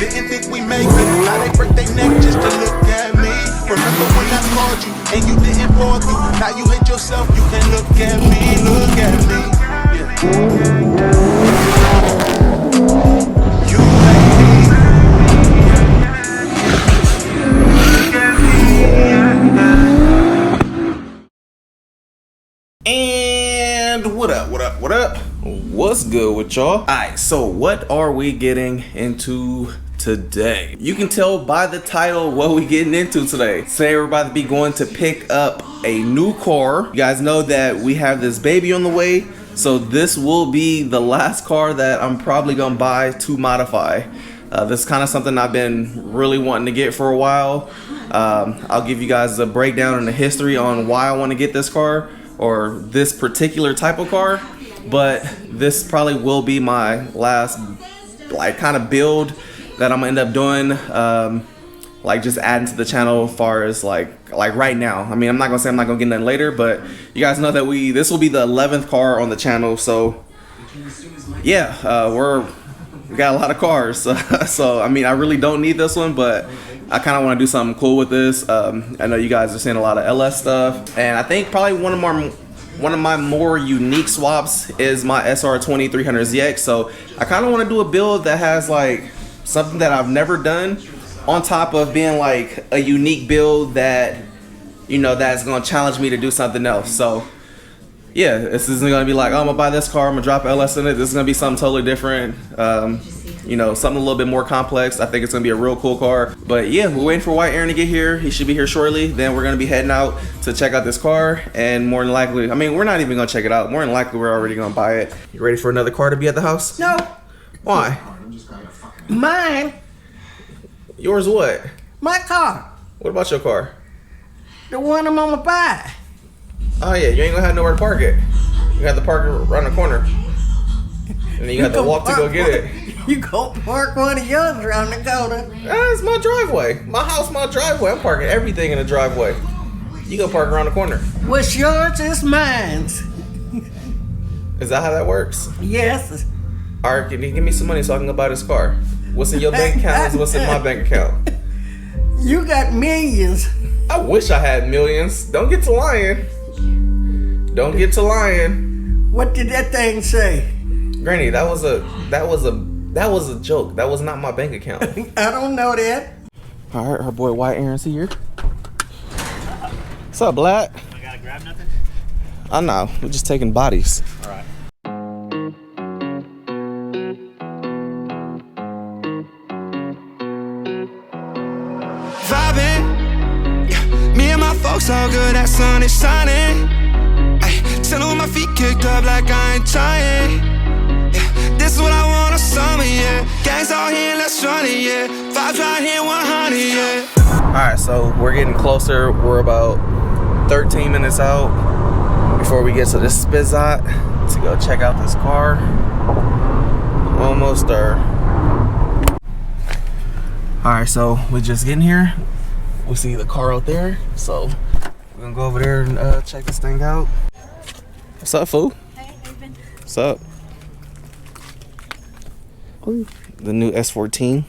Didn't think we make it. Now they break their neck just to look at me. Remember when I called you and you didn't fall through? Now you hate yourself, you can look at me, look at me. You like me. And what up, what up, what up? What's good with y'all? Alright, so what are we getting into today? You can tell by the title what we getting into today. Today we're about to be going to pick up a new car. You guys know that we have this baby on the way, so this will be the last car that I'm probably gonna buy to modify. This is kind of something I've been really wanting to get for a while. I'll give you guys a breakdown and the history on why I want to get this car or this particular type of car, but this probably will be my last like kind of build that I'm gonna end up doing, like just adding to the channel as far as like right now. I mean, I'm not gonna say I'm not gonna get nothing later, but you guys know that this will be the 11th car on the channel, so yeah, we got a lot of cars. So I mean, I really don't need this one, but I kind of want to do something cool with this. I know you guys are seeing a lot of LS stuff, and I think probably one of my more unique swaps is my SR20 300ZX. So I kind of want to do a build that has like something that I've never done, on top of being like a unique build that, you know, that's gonna challenge me to do something else. So yeah, this isn't gonna be like, oh, I'm gonna buy this car, I'm gonna drop LS in it. This is gonna be something totally different. You know, something a little bit more complex. I think it's gonna be a real cool car. But yeah, we're waiting for White Aaron to get here. He should be here shortly. Then we're gonna be heading out to check out this car, and more than likely, I mean, we're not even gonna check it out. More than likely, we're already gonna buy it. You ready for another car to be at the house? No. Why? Mine. Yours what? My car. What about your car? The one I'm gonna buy. Oh yeah, you ain't gonna have nowhere to park it. You have to park it around the corner, and then you have to walk to go get it. You go park one of yours around the corner. It's my driveway. My house, my driveway. I'm parking everything in the driveway. You go park around the corner. What's yours is mine's. Is that how that works? Yes. All right, can you give me some money so I can go buy this car? What's in your bank account is what's in my bank account. You got millions. I wish I had millions. Don't get to lying. Don't get to lying. What did that thing say? Granny, that was a joke. That was not my bank account. I don't know that. All right, our boy White Aaron's here. What's up, Black? I gotta grab nothing? I know. We're just taking bodies. All right. Vibing, yeah. Me and my folks all good. That sun is shining. Ay, chillin' with my feet kicked up like I ain't trying. This is what I want on summer, yeah. Gangs out here, let's run it, yeah. Vibes right here, 100, yeah. Alright, so we're getting closer. We're about 13 minutes out before we get to this Spizot to go check out this car. Almost there. Alright, so we're just getting here. We see the car out there, so we're gonna go over there and check this thing out. What's up, fool? Hey, how you been? What's up? Ooh. The new S14.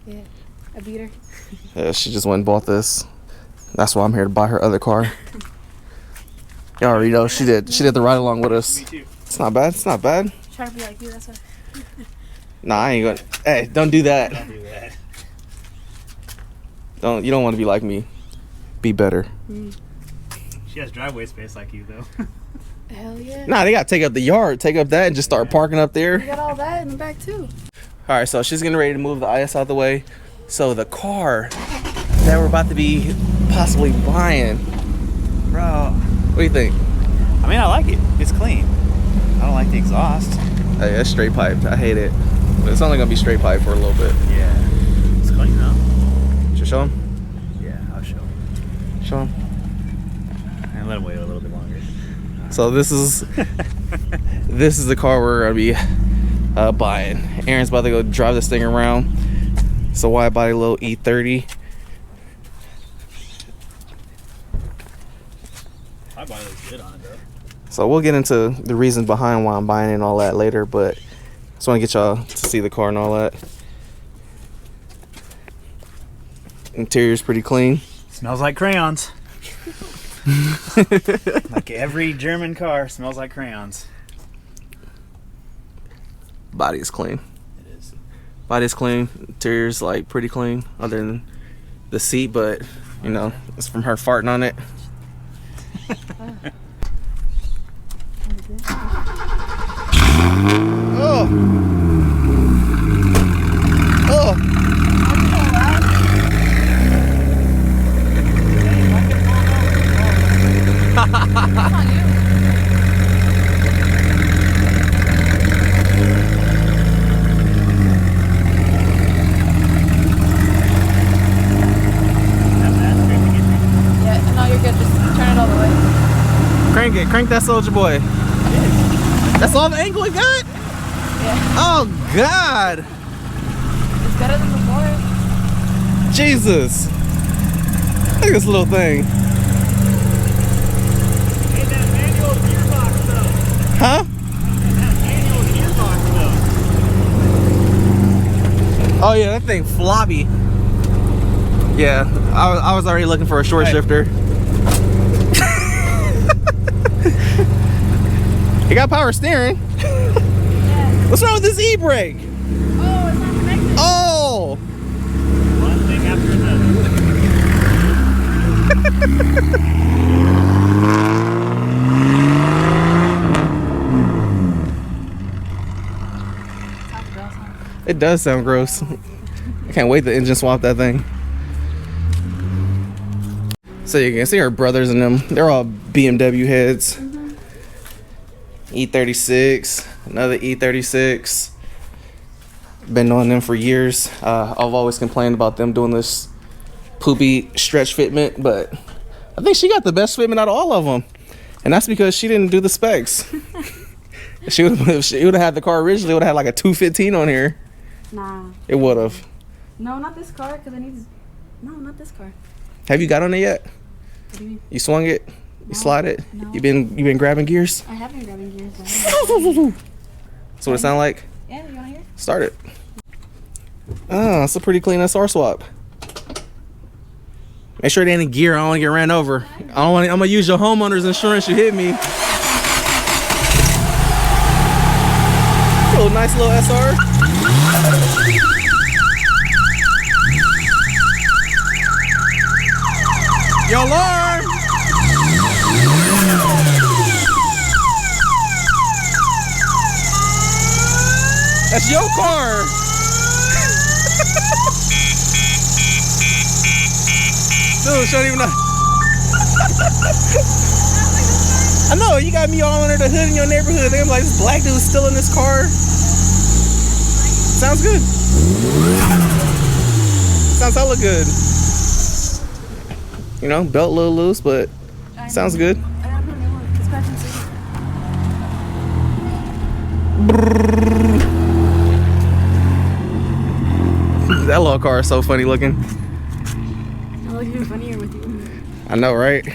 Yeah, a beater. Yeah, she just went and bought this. That's why I'm here to buy her other car. You already know she did the ride along with us. Me too. It's not bad. It's not bad. Trying to be like you, that's why. Nah, I ain't gonna. Hey, don't do that. Don't do that. You don't want to be like me. Be better. She has driveway space like you, though. Hell yeah. Nah, they gotta take up the yard, take up that, and just start parking up there. You got all that in the back too. All right, so she's getting ready to move the IS out the way. So the car that we're about to be possibly buying, Bro, what do you think? I mean, I like it. It's clean. I don't like the exhaust. Hey, that's straight piped. I hate it. But it's only gonna be straight pipe for a little bit. Yeah. It's clean, though. Should I show him? Yeah, I'll show him. Show him. And let him wait a little bit longer. So this is the car we're gonna be buying. Aaron's about to go drive this thing around. So why buy a little E30? My body looks good on it, though. So we'll get into the reasons behind why I'm buying it and all that later, but just want to get y'all to see the car and all that. Interior's pretty clean. Smells like crayons. Like every German car smells like crayons. Body is clean. It is. Body is clean. Interior's like pretty clean, other than the seat, but you know, it's from her farting on it. Oh. Oh. Yeah, no, you're good. Just turn it all the way. Crank it. Crank that soldier boy. That's all the angle it got? Yeah. Oh, God. It's better than before. Jesus. Look at this little thing. Hey, that manual gearbox though. Huh? That manual gearbox though. Oh, yeah, that thing floppy. Yeah, I was already looking for a short shifter. You got power steering. What's wrong with this e-brake? Oh, it's not connected. Oh! One thing after another. It does sound gross. I can't wait to engine swap that thing. So you can see her brothers and them. They're all BMW heads. E36, another E36. Been knowing them for years. I've always complained about them doing this poopy stretch fitment, but I think she got the best fitment out of all of them. And that's because she didn't do the specs. If she would have had the car originally, it would have had like a 215 on here. Nah. It would have. No, not this car, because I need. No, not this car. Have you got on it yet? What do you mean? You swung it? You slide it? No. You been grabbing gears? I have been grabbing gears. That's what it sound like? Yeah, you want to hear? Start it. Ah, it's a pretty clean SR swap. Make sure it ain't in gear. I don't want to get ran over. I'm gonna use your homeowner's insurance. You hit me. Oh, nice little SR. Your alarm. That's your car. Dude, she don't even know. I know, you got me all under the hood in your neighborhood. They're like, this black dude's still in this car. Sounds good. Sounds hella good. You know, belt a little loose, but sounds good. I don't know. It's scratch and see. That little car is so funny looking. I'll look even funnier with you. I know, right? I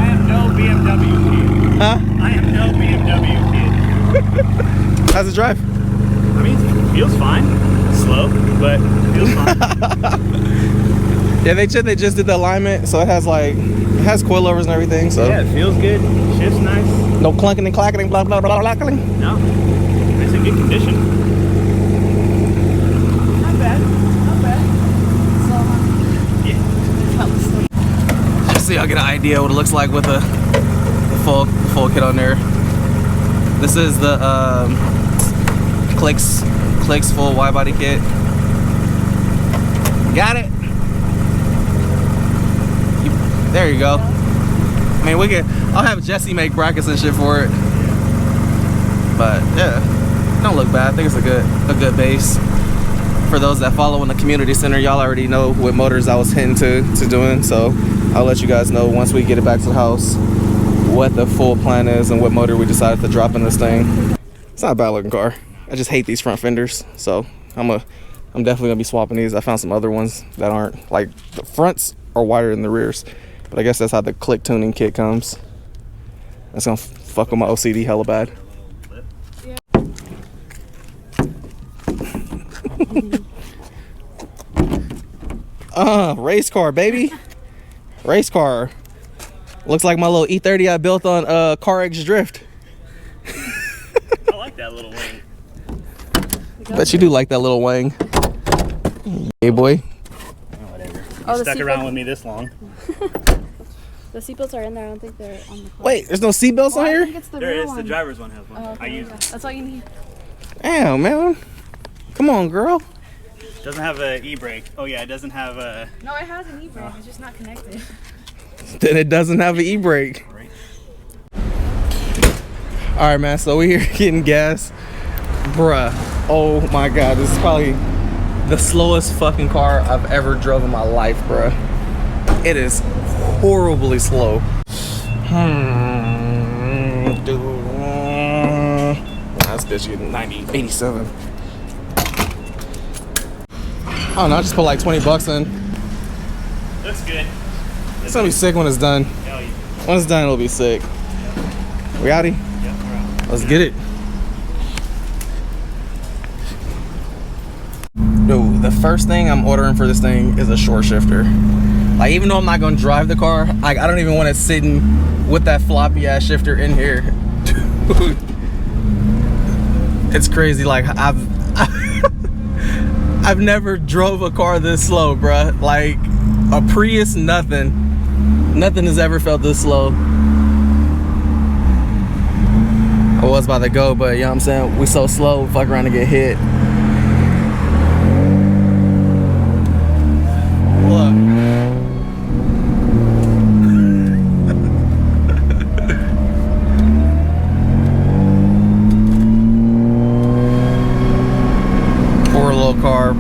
am no BMW kid. Huh? I am no BMW kid. How's it drive? I mean, it feels fine. Slow, but it feels fine. Yeah, they just did the alignment, so it has coilovers and everything. So Yeah, it feels good. Shift's nice. no clunking and clacking, blah blah blah blah blah. No, it's in good condition. Not bad. Not bad. Yeah. Just so y'all get an idea what it looks like with the full kit on there. This is the Clicks full wide body kit. Got it. There you go. I mean, I'll have Jesse make brackets and shit for it. But yeah, don't look bad. I think it's a good base. For those that follow in the community center, y'all already know what motors I was hitting to doing. So I'll let you guys know once we get it back to the house what the full plan is and what motor we decided to drop in this thing. It's not a bad looking car. I just hate these front fenders. So I'm definitely gonna be swapping these. I found some other ones that aren't, like, the fronts are wider than the rears. But I guess that's how the click tuning kit comes. That's gonna fuck with my OCD hella bad. Race car, baby. Race car. Looks like my little E30 I built on CarX Drift. I like that little wing. Bet you do like that little wang. Hey, boy. Whatever. Oh, You the stuck around seatbelt- with me this long. The seatbelts are in there. I don't think they're on the car. Wait, there's no seatbelts on I here? think it's the There real is. one. The driver's one has one. Oh, I okay, use yeah. it. That's all you need. Damn, man. Come on, girl. Doesn't have a e-brake. Oh yeah, it doesn't have a. No, it has an e-brake. It's just not connected. Then it doesn't have an e-brake. Right. All right, man. So we're here getting gas. Bruh. Oh my God. This is probably the slowest fucking car I've ever drove in my life, bruh. It is horribly slow. That's bitch getting 90, 87. I don't know. I just put like 20 bucks in. Looks good. It's gonna be sick when it's done. Hell yeah. When it's done, it'll be sick. We outie? Yep, we're out. Let's get it. Dude, the first thing I'm ordering for this thing is a short shifter. Like, even though I'm not gonna drive the car, like, I don't even want it sitting with that floppy ass shifter in here. Dude, it's crazy. Like, I've never drove a car this slow, bruh. Like, a Prius, nothing has ever felt this slow. I was about to go, but you know what I'm saying? We so slow, we fuck around and get hit. Look. Poor little car.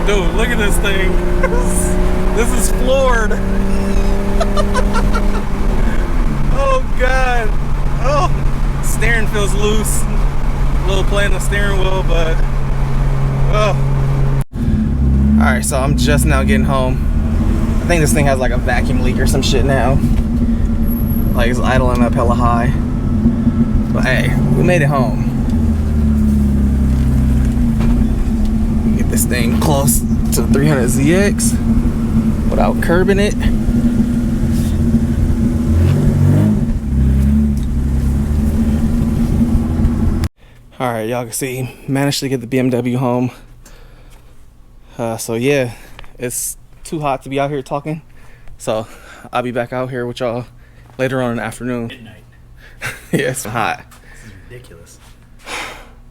Dude, look at this thing. This is floored. Oh God. Oh, steering feels loose. A little play on the steering wheel, but oh. All right, so I'm just now getting home. I think this thing has like a vacuum leak or some shit now. Like, it's idling up hella high. But hey, we made it home. Get this thing close to the 300ZX without curbing it. All right, y'all can see, managed to get the BMW home. So yeah, it's too hot to be out here talking. So I'll be back out here with y'all later on in the afternoon. Midnight. Yeah, it's hot. This is ridiculous.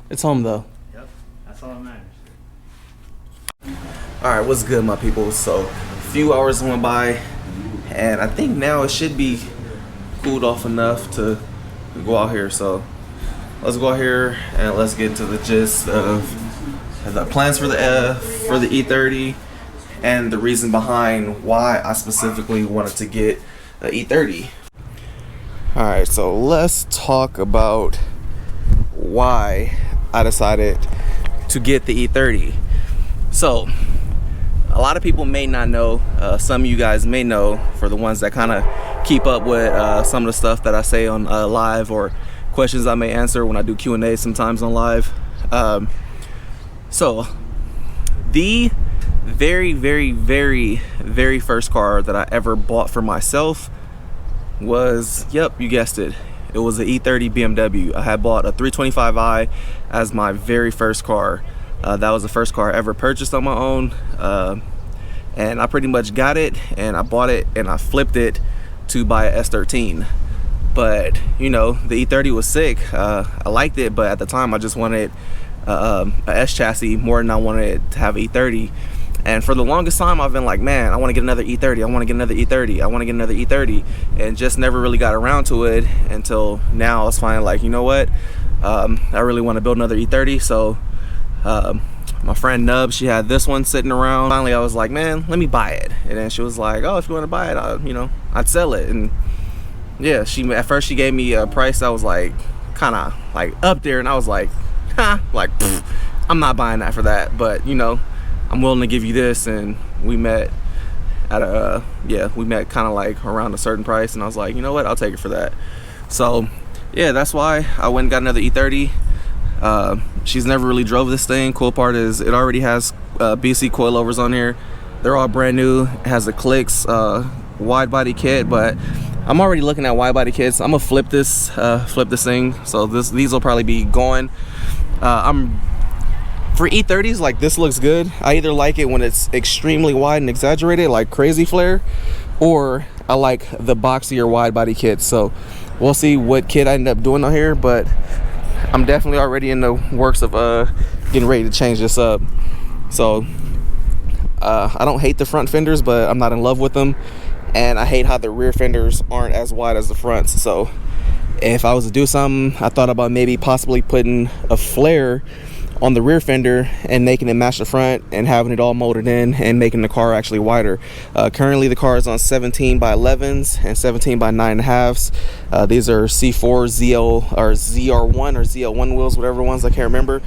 It's home though. Yep. That's all that matters. All right, what's good, my people? So a few hours went by, and I think now it should be cooled off enough to go out here. So let's go out here and let's get to the gist of the plans for the E30 and the reason behind why I specifically wanted to get the E30. All right, so let's talk about why I decided to get the E30. So a lot of people may not know, some of you guys may know, for the ones that kind of keep up with some of the stuff that I say on live, or questions I may answer when I do Q&A sometimes on live. So the very first car that I ever bought for myself was, yep, you guessed it, it was an E30 BMW. I had bought a 325i as my very first car. That was the first car I ever purchased on my own, and I pretty much got it, and I bought it, and I flipped it to buy a S13. but you know, the E30 was sick. I liked it, but at the time I just wanted a S chassis more than I wanted to have an E30. And for the longest time I've been like, man, I want to get another E30, I want to get another E30, I want to get another E30, and just never really got around to it until now. I was finally like, you know what, I really want to build another E30. So my friend Nub, she had this one sitting around. Finally I was like, man, let me buy it. And then she was like, oh, if you want to buy it, you know, I'd sell it. And yeah, at first she gave me a price that was like kind of like up there, and I was like, like, I'm not buying that for that, but you know, I'm willing to give you this. And we met at a we met kind of like around a certain price, and I was like, you know what, I'll take it for that. So yeah, that's why I went and got another E30. She's never really drove this thing. Cool part is it already has BC coilovers on here. They're all brand new. It has a Clicks wide body kit, but I'm already looking at wide body kits. I'm gonna flip this thing, so these will probably be gone. For E30s, like, this looks good. I either like it when it's extremely wide and exaggerated, like Crazy Flare, or I like the boxier wide body kit. So we'll see what kit I end up doing on here, but I'm definitely already in the works of getting ready to change this up. So I don't hate the front fenders, but I'm not in love with them, and I hate how the rear fenders aren't as wide as the fronts. So if I was to do something, I thought about maybe possibly putting a flare on the rear fender and making it match the front and having it all molded in and making the car actually wider. Currently the car is on 17 by 11s and 17 by 9.5s. These are C4 ZL or ZR1 or ZL1 wheels, whatever ones, I can't remember,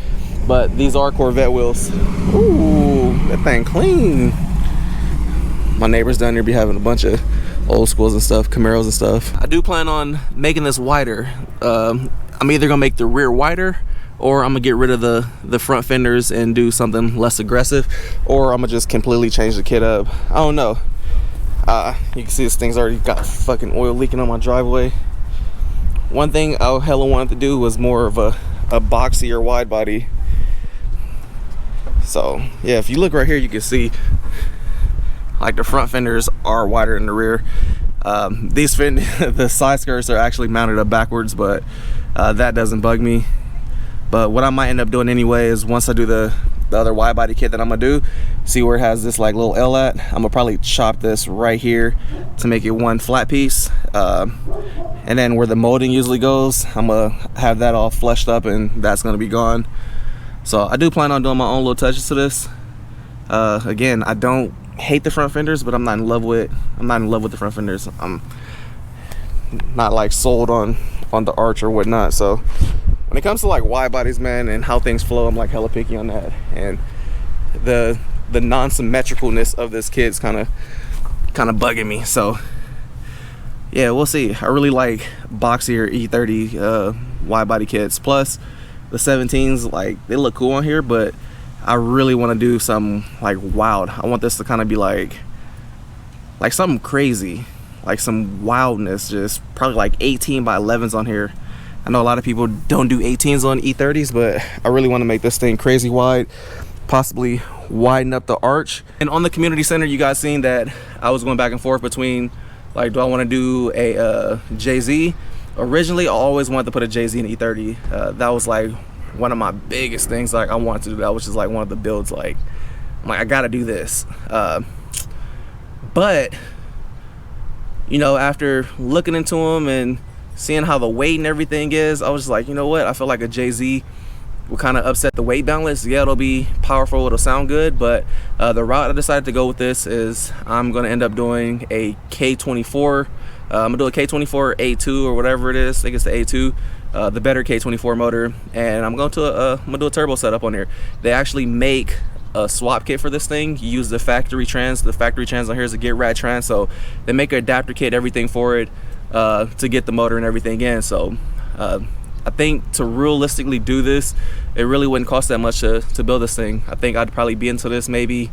but these are Corvette wheels. Ooh, that thing clean. My neighbors down there be having a bunch of old schools and stuff, Camaros and stuff. I do plan on making this wider. I'm either gonna make the rear wider, or I'm gonna get rid of the front fenders and do something less aggressive, or I'm gonna just completely change the kit up. I don't know. You can see this thing's already got fucking oil leaking on my driveway. One thing I hella wanted to do was more of a boxier wide body. So yeah, if you look right here, you can see like the front fenders are wider than the rear. The side skirts are actually mounted up backwards, but that doesn't bug me. But what I might end up doing anyway is once I do the other wide body kit that I'm gonna do, see where it has this like little L at, I'm gonna probably chop this right here to make it one flat piece, and then where the molding usually goes, I'm gonna have that all fleshed up, and that's gonna be gone. So I do plan on doing my own little touches to this. Again, I don't hate the front fenders, but I'm not in love with the front fenders. I'm not like sold on the arch or whatnot. So when it comes to like wide bodies, man, and how things flow, I'm like hella picky on that. And the non-symmetricalness of this kit's kind of bugging me. So yeah, we'll see. I really like boxier E30 wide body kits. Plus the 17s, like, they look cool on here, but I really want to do something like wild. I want this to kind of be like something crazy, like some wildness. Just probably like 18 by 11s on here. I know a lot of people don't do 18s on E30s, but I really want to make this thing crazy wide, possibly widen up the arch. And on the community center, you guys seen that I was going back and forth between, like, do I want to do a JZ? Originally I always wanted to put a JZ in E30. That was like one of my biggest things, like, I wanted to do that, which is like one of the builds, like, I'm like, I gotta do this. But you know, after looking into them and seeing how the weight and everything is, I was just like, you know what, I feel like a JZ will kind of upset the weight balance. Yeah, it'll be powerful, it'll sound good, but the route I decided to go with this is I'm gonna end up doing a K24. I'm gonna do a K24 A2 or whatever it is. I think it's the A2, the better K24 motor, and I'm gonna do a turbo setup on here. They actually make a swap kit for this thing. You use the factory trans. The factory trans on here is a Get Rad trans, so they make an adapter kit, everything for it, to get the motor and everything in. So I think to realistically do this, it really wouldn't cost that much to build this thing. I think I'd probably be into this maybe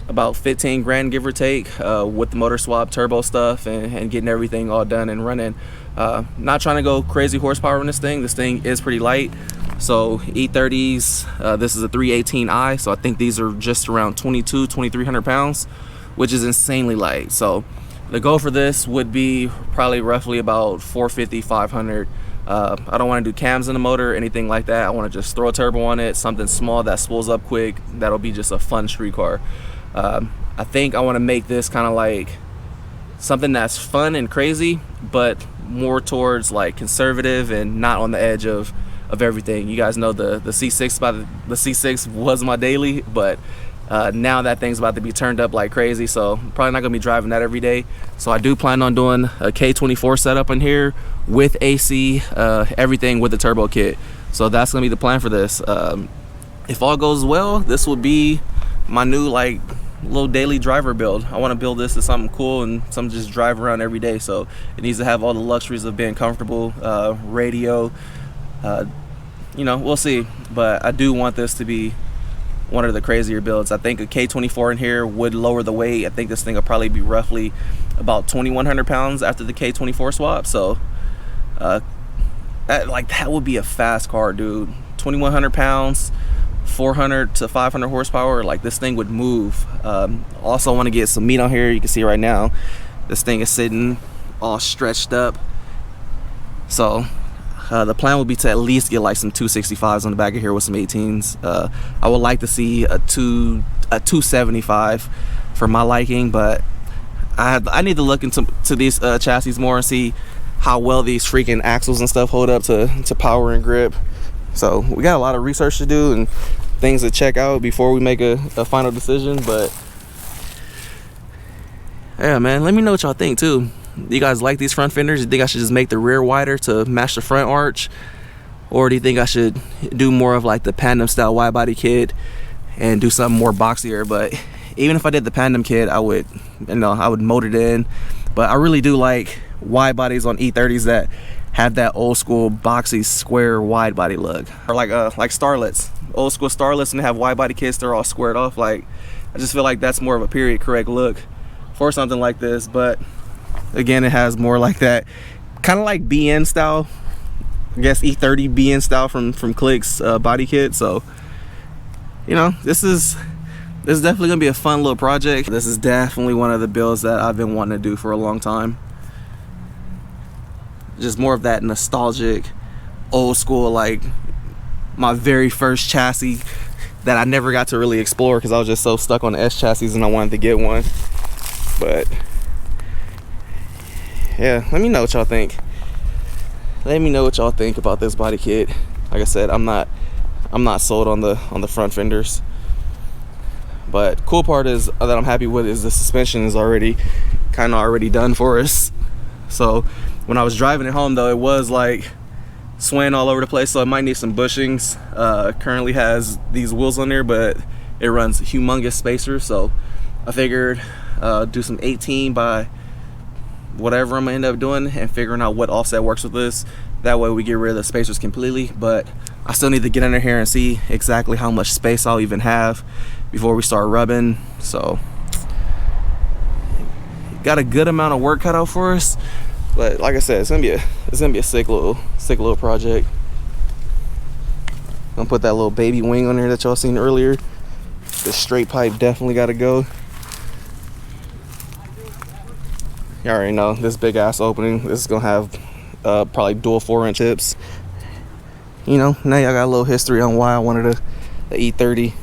about 15 grand, give or take, with the motor swap, turbo stuff, and getting everything all done and running. Not trying to go crazy horsepower on this thing. This thing is pretty light. So E30s, this is a 318i, so I think these are just around 2,300 pounds, which is insanely light. So The goal for this would be probably roughly about 450, 500. I don't want to do cams in the motor or anything like that. I want to just throw a turbo on it, something small that spools up quick. That'll be just a fun street car. I think I want to make this kind of like something that's fun and crazy, but more towards like conservative and not on the edge of everything. You guys know the C6 the C6 was my daily, but now that thing's about to be turned up like crazy, so probably not gonna be driving that every day. So I do plan on doing a K24 setup in here with AC, everything with the turbo kit. So that's gonna be the plan for this. If all goes well, this will be my new like little daily driver build. I want to build this as something cool and something just drive around every day. So it needs to have all the luxuries of being comfortable, radio, you know, we'll see. But I do want this to be one of the crazier builds. I think a K24 in here would lower the weight. I think this thing will probably be roughly about 2,100 pounds after the K24 swap. So that would be a fast car, dude. 2,100 pounds, 400 to 500 horsepower. Like, this thing would move. Also want to get some meat on here. You can see right now this thing is sitting all stretched up. So the plan would be to at least get like some 265s on the back of here with some 18s. I would like to see a 275 for my liking, but I need to look into these chassis more and see how well these freaking axles and stuff hold up to power and grip. So we got a lot of research to do and things to check out before we make a final decision. But yeah, man, let me know what y'all think too. Do you guys like these front fenders? Do you think I should just make the rear wider to match the front arch? Or do you think I should do more of like the Pandem style wide body kit and do something more boxier? But even if I did the Pandem kit, I would mold it in. But I really do like wide bodies on E30s that have that old school boxy square wide body look. Or like Starlets, old school Starlets, and they have wide body kits, they're all squared off. Like, I just feel like that's more of a period correct look for something like this. But again, it has more like that kind of like BN style, I guess E30 BN style from Click's body kit. So, you know, this is definitely gonna be a fun little project. This is definitely one of the builds that I've been wanting to do for a long time. Just more of that nostalgic, old school, like my very first chassis that I never got to really explore because I was just so stuck on the S chassis and I wanted to get one. But yeah, let me know what y'all think. Let me know what y'all think about this body kit. Like I said, I'm not sold on the front fenders. But cool part is that I'm happy with is the suspension is already done for us. So when I was driving it home though, it was like swaying all over the place, so it might need some bushings. Currently has these wheels on there, but it runs humongous spacers, so I figured do some 18 by whatever I'm gonna end up doing and figuring out what offset works with this. That way we get rid of the spacers completely. But I still need to get under here and see exactly how much space I'll even have before we start rubbing. So got a good amount of work cut out for us. But like I said, it's gonna be a sick little project. I'm gonna put that little baby wing on there that y'all seen earlier. The straight pipe definitely gotta go. You already know this big ass opening. This is gonna have probably dual 4-inch hips. You know, now y'all got a little history on why I wanted the E30.